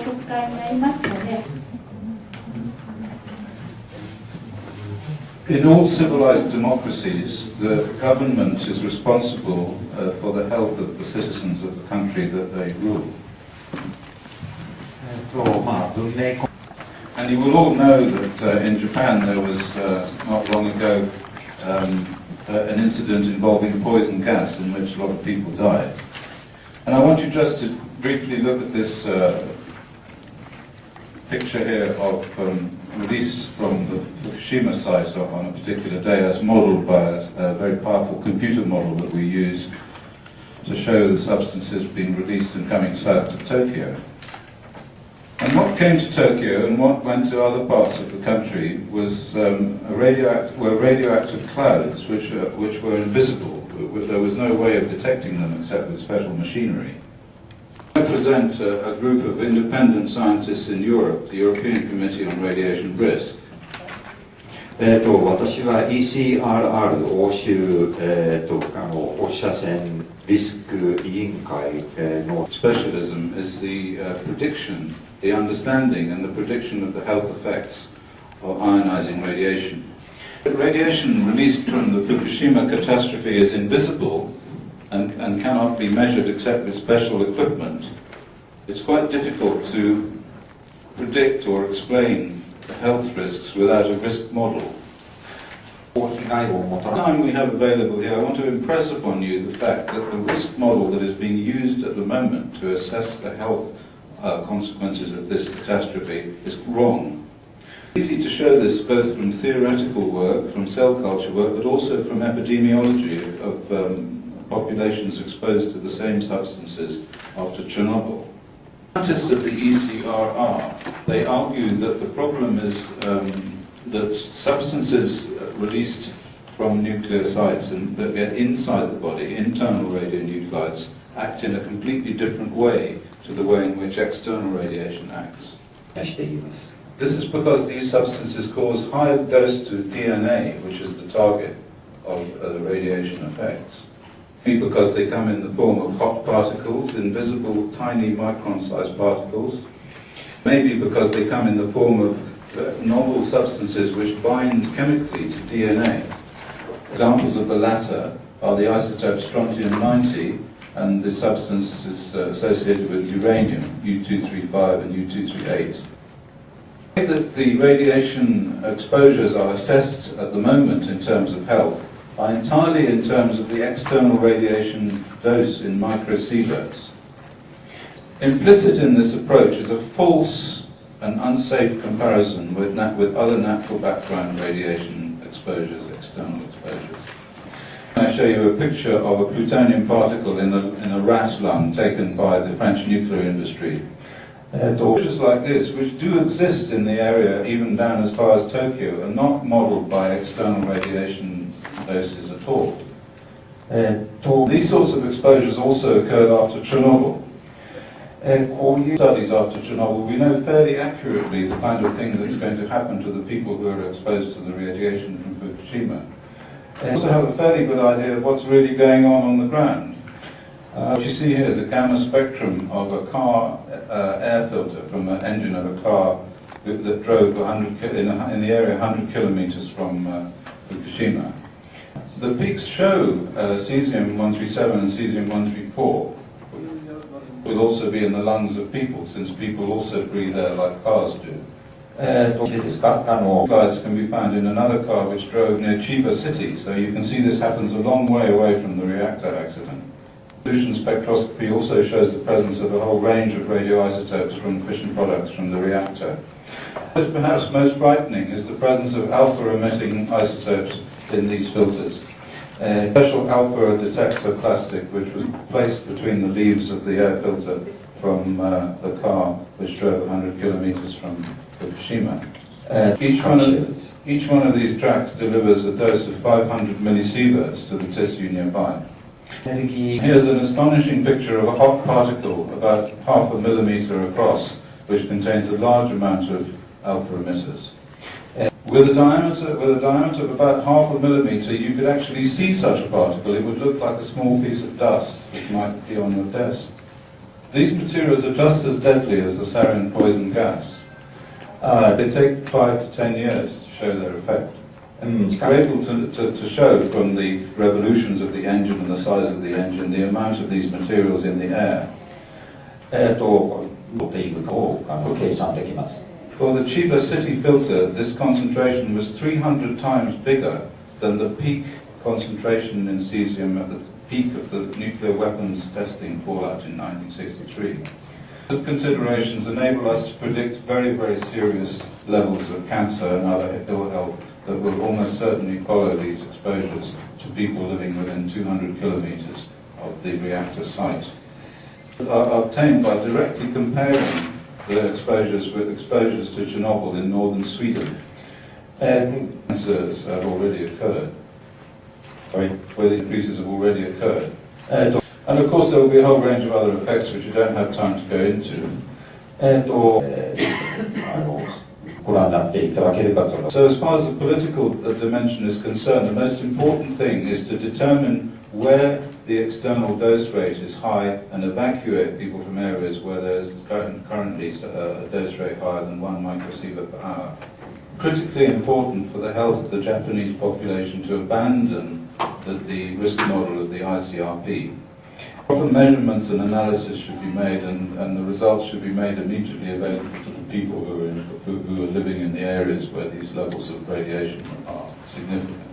国会になりますので。In all civilized democracies, the government is responsible for the health of the citizens of the country that they rule. And you will all know that in Japan there was not long ago an incident involving poison gas in which a lot of people died. And I want you just to briefly look at this picture here of release from the Fukushima site on a particular day, as modelled by a very powerful computer model that we use to show the substances being released and coming south to Tokyo. And what came to Tokyo and what went to other parts of the country was radioactive clouds which were invisible. There was no way of detecting them except with special machinery. I present a group of independent scientists in Europe, the European Committee on Radiation Risk. 私は ECRR 欧州、放射線リスク委員会の Specialism is the prediction, the understanding and the prediction of the health effects of ionizing radiation. Radiation released from the Fukushima catastrophe is invisible and cannot be measured except with special equipment. It's quite difficult to predict or explain the health risks without a risk model. The time we have available here, I want to impress upon you the fact that the risk model that is being used at the moment to assess the health consequences of this catastrophe is wrong. It's easy to show this both from theoretical work, from cell culture work, but also from epidemiology of populations exposed to the same substances after Chernobyl. Scientists of the ECRR, they argue that the problem is that substances released from nuclear sites and that get inside the body, internal radionuclides, act in a completely different way to the way in which external radiation acts. This is because these substances cause high dose to DNA, which is the target of the radiation effects. Because they come in the form of hot particles, invisible tiny micron-sized particles. Maybe because they come in the form of novel substances which bind chemically to DNA. Examples of the latter are the isotopes strontium-90 and the substances associated with uranium, U-235 and U-238. The way that the radiation exposures are assessed at the moment in terms of health are entirely in terms of the external radiation dose in microsieverts. Implicit in this approach is a false and unsafe comparison with other natural background radiation exposures, external exposures. I show you a picture of a plutonium particle in a rat lung taken by the French nuclear industry. Exposures like this, which do exist in the area even down as far as Tokyo, are not modelled by external radiation doses at all. These sorts of exposures also occurred after Chernobyl. Studies after Chernobyl, we know fairly accurately the kind of thing that's going to happen to the people who are exposed to the radiation from Fukushima. We also have a fairly good idea of what's really going on the ground. What you see here is a gamma spectrum of a car air filter from the engine of a car that drove in the area 100 kilometers from Fukushima. The peaks show cesium-137 and cesium-134 will also be in the lungs of people, since people also breathe air like cars do. Nuclides can be found in another car which drove near Chiba City, so you can see this happens a long way away from the reactor accident. Solution spectroscopy also shows the presence of a whole range of radioisotopes from fission products from the reactor. What is perhaps most frightening is the presence of alpha-emitting isotopes in these filters. A special alpha detector plastic which was placed between the leaves of the air filter from the car which drove 100 kilometers from Fukushima. Each one of these tracks delivers a dose of 500 millisieverts to the tissue nearby. Here's an astonishing picture of a hot particle about half a millimeter across, which contains a large amount of alpha emitters. With a diameter of about half a millimeter, you could actually see such a particle. It would look like a small piece of dust which might be on your desk. These materials are just as deadly as the sarin poison gas. They take 5 to 10 years to show their effect. And we're able to show from the revolutions of the engine and the size of the engine the amount of these materials in the air. For the Chiba city filter, this concentration was 300 times bigger than the peak concentration in cesium at the peak of the nuclear weapons testing fallout in 1963. These considerations enable us to predict very, very serious levels of cancer and other ill health that will almost certainly follow these exposures to people living within 200 kilometers of the reactor site. Are obtained by directly comparing the exposures with exposures to Chernobyl in northern Sweden. Cancers have already occurred, where the increases have already occurred. And of course there will be a whole range of other effects which we don't have time to go into. So as far as the political dimension is concerned, the most important thing is to determine where the external dose rate is high and evacuate people from areas where there is currently a dose rate higher than 1 microsievert per hour. Critically important for the health of the Japanese population to abandon the risk model of the ICRP. Proper measurements and analysis should be made, and the results should be made immediately available to the people who are living in the areas where these levels of radiation are significant.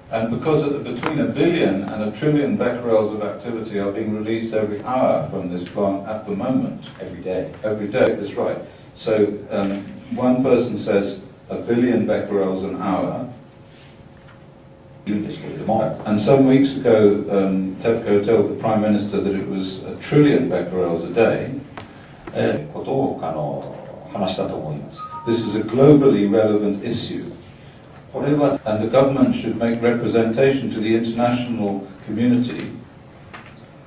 And because between 1 billion and 1 trillion becquerels of activity are being released every hour from this plant at the moment. Every day. Every day, that's right. So one person says 1 billion becquerels an hour. And some weeks ago, TEPCO told the Prime Minister that it was 1 trillion becquerels a day. This is a globally relevant issue. And the government should make representation to the international community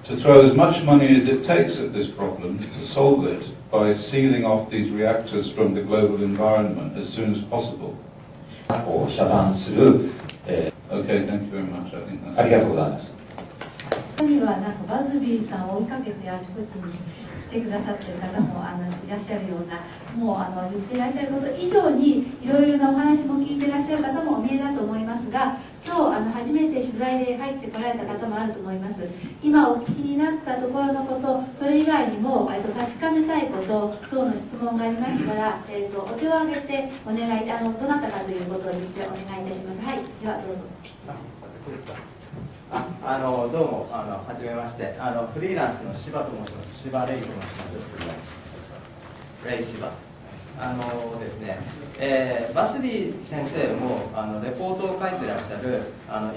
to throw as much money as it takes at this problem to solve it by sealing off these reactors from the global environment as soon as possible. Okay, thank you very much. I think that's... にはなんかバズビーさんを追いかけてあちこちに来てくださっている方もいらっしゃるような、もう言っていらっしゃること以上にいろいろなお話も聞いていらっしゃる方もお見えだと思いますが、今日初めて取材で入ってこられた方もあると思います。今お聞きになったところのこと、それ以外にも確かめたいこと等の質問がありましたら、お手を挙げてお願い、どなたかということを言ってお願いいたします。はい、ではどうぞ。私ですか。どうもはじめまして、フリーランスの柴と申します。柴レイと申します。レイ柴。ですね、バスビー先生もレポートを書いてらっしゃる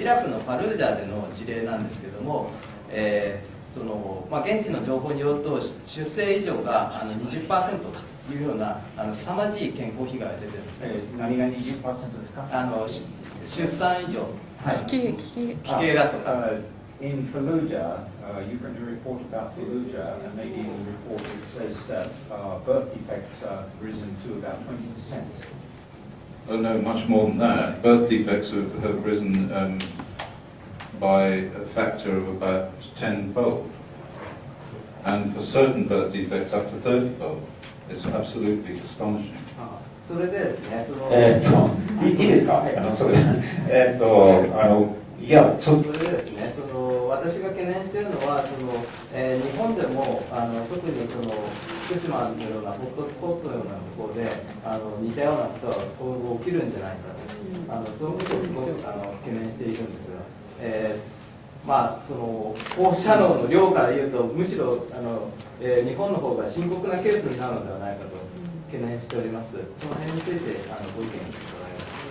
イラクのファルージャでの事例なんですけども、現地の情報によると出生異常が20% というような凄まじい健康被害が出てるんですね。何が 20% ですか？出産異常。奇形だとか。In Fallujah, you're going to report about Fallujah, and maybe in the report it says that birth defects have risen to about 20%. Oh no, much more than that. Birth defects have risen by a factor of about 10-fold. And for certain birth defects up to 30-fold. It's absolutely astonishing. それでですね、いいですか？それいや、それでですね、私が懸念しているのは日本でも特に福島のようなホットスポットのようなところで似たようなことが今後起きるんじゃないかと、そういうことをすごく懸念しているんですが、放射能の量から言うとむしろ日本の方が深刻なケースになるのではないかと懸念しております。その辺についてご意見を伺います。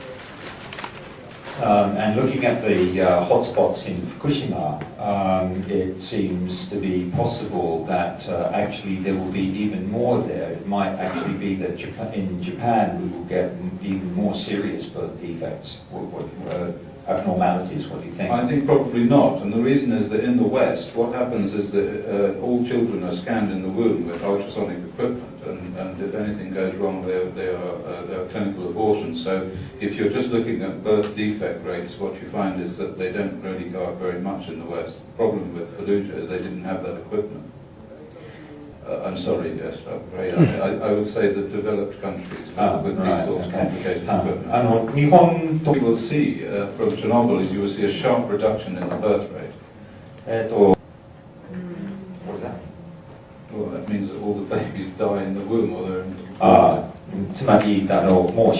And looking at the hotspots in Fukushima, it seems to be possible that actually there will be even more there. It might actually be that in Japan we will get even more serious birth defects, abnormalities. What do you think? I think probably not, and the reason is that in the West what happens is that all children are scanned in the womb with ultrasonic equipment, and if anything goes wrong they are clinical abortions. So if you're just looking at birth defect rates, what you find is that they don't really go up very much in the West. The problem with Fallujah is they didn't have that equipment. I'm sorry, yes, I'm afraid. I would say the developed countries with these sorts of complicated equipment. 日本と What you will see from Chernobyl is you will see a sharp reduction in the birth rate. What is that? Well, that means that all the babies die in the womb or they're in つまりもう